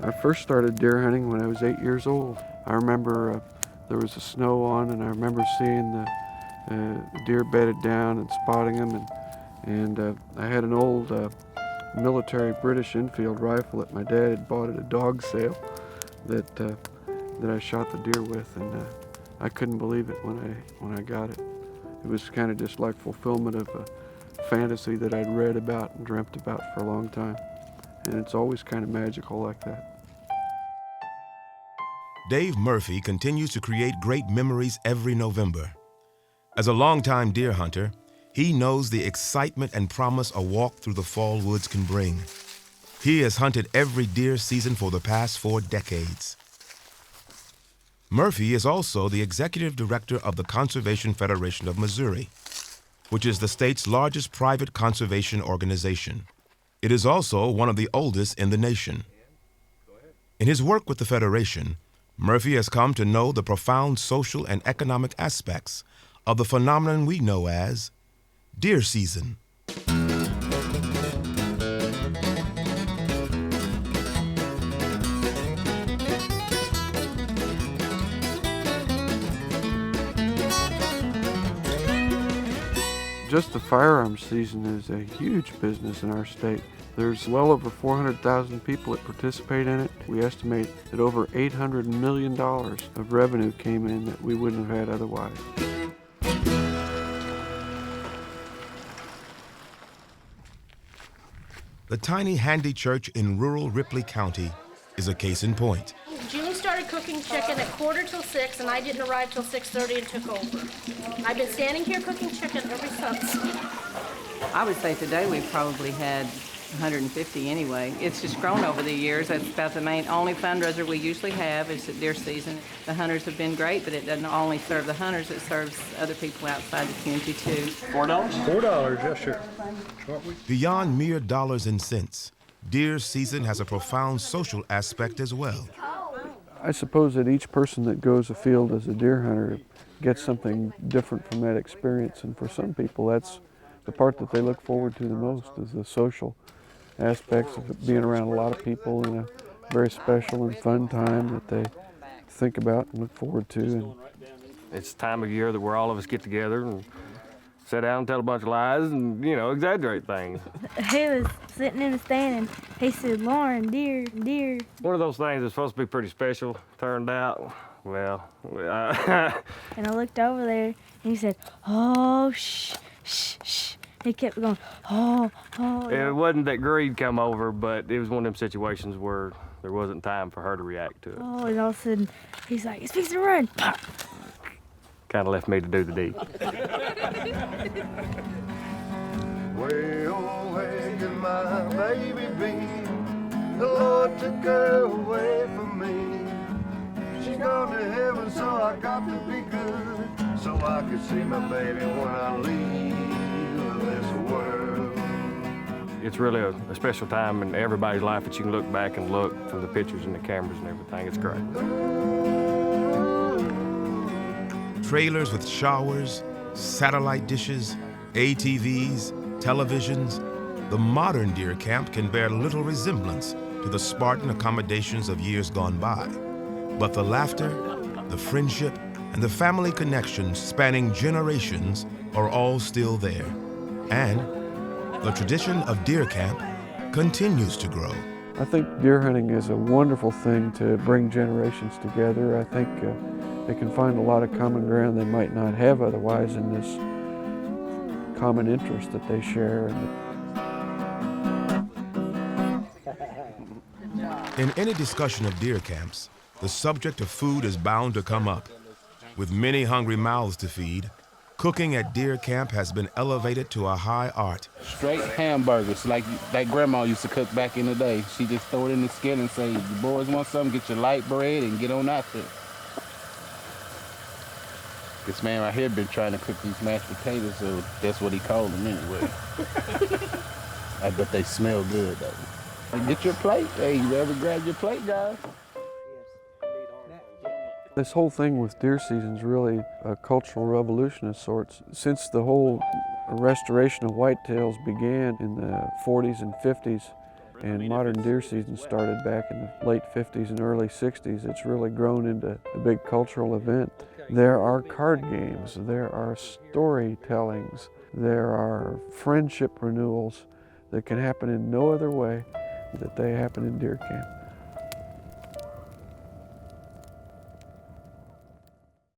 I first started deer hunting when I was 8 years old. I remember there was a snow on, and I remember seeing the deer bedded down and spotting them. And I had an old military British Enfield rifle that my dad had bought at a dog sale that I shot the deer with, and I couldn't believe it when I got it. It was kind of just like fulfillment of a fantasy that I'd read about and dreamt about for a long time. And it's always kind of magical like that. Dave Murphy continues to create great memories every November. As a longtime deer hunter, he knows the excitement and promise a walk through the fall woods can bring. He has hunted every deer season for the past 4 decades. Murphy is also the executive director of the Conservation Federation of Missouri, which is the state's largest private conservation organization. It is also one of the oldest in the nation. In his work with the Federation, Murphy has come to know the profound social and economic aspects of the phenomenon we know as deer season. Just the firearms season is a huge business in our state. There's well over 400,000 people that participate in it. We estimate that over $800 million of revenue came in that we wouldn't have had otherwise. The tiny Handy Church in rural Ripley County is a case in point. June started cooking chicken at 5:45, and I didn't arrive till 6:30 and took over. I've been standing here cooking chicken ever since. I would say today we've probably had 150 anyway. It's just grown over the years. That's about the only fundraiser we usually have is at deer season. The hunters have been great, but it doesn't only serve the hunters, it serves other people outside the community too. $4? $4, yes, sure. Beyond mere dollars and cents, deer season has a profound social aspect as well. I suppose that each person that goes afield as a deer hunter gets something different from that experience, and for some people that's the part that they look forward to the most is the social aspects of being around a lot of people in a very special and fun time that they think about and look forward to. And it's the time of year that where all of us get together and sit down and tell a bunch of lies and, exaggerate things. He was sitting in the stand and he said, "Lauren, deer, deer." One of those things that's supposed to be pretty special turned out, well, And I looked over there and he said, "Oh, shh, shh, shh." He kept going, "Oh, oh." it wasn't that greed come over, but it was one of them situations where there wasn't time for her to react to it. Oh, and all of a sudden he's like, "It's fixing to run." Pop. Kind of left me to do the deed. Way away can my baby be. The Lord took her away from me. She's gone to heaven, so I got to be good, so I can see my baby when I leave this world. It's really a special time in everybody's life that you can look back and look from the pictures and the cameras and everything. It's great. Trailers with showers, satellite dishes, ATVs, televisions, the modern deer camp can bear little resemblance to the Spartan accommodations of years gone by. But the laughter, the friendship, and the family connections spanning generations are all still there. And the tradition of deer camp continues to grow. I think deer hunting is a wonderful thing to bring generations together. I think they can find a lot of common ground they might not have otherwise in this common interest that they share. In any discussion of deer camps, the subject of food is bound to come up. With many hungry mouths to feed, cooking at deer camp has been elevated to a high art. Straight hamburgers, like that grandma used to cook back in the day. She just throw it in the skillet and say, "You boys want something, get your light bread and get on out there." This man right here been trying to cook these mashed potatoes, so that's what he called them anyway. I bet they smell good though. Get your plate. Hey, you ever grab your plate, guys? This whole thing with deer season is really a cultural revolution of sorts. Since the whole restoration of whitetails began in the 40s and 50s, And modern deer season started back in the late 50s and early 60s. It's really grown into a big cultural event. There are card games, there are storytellings, there are friendship renewals that can happen in no other way that they happen in deer camp.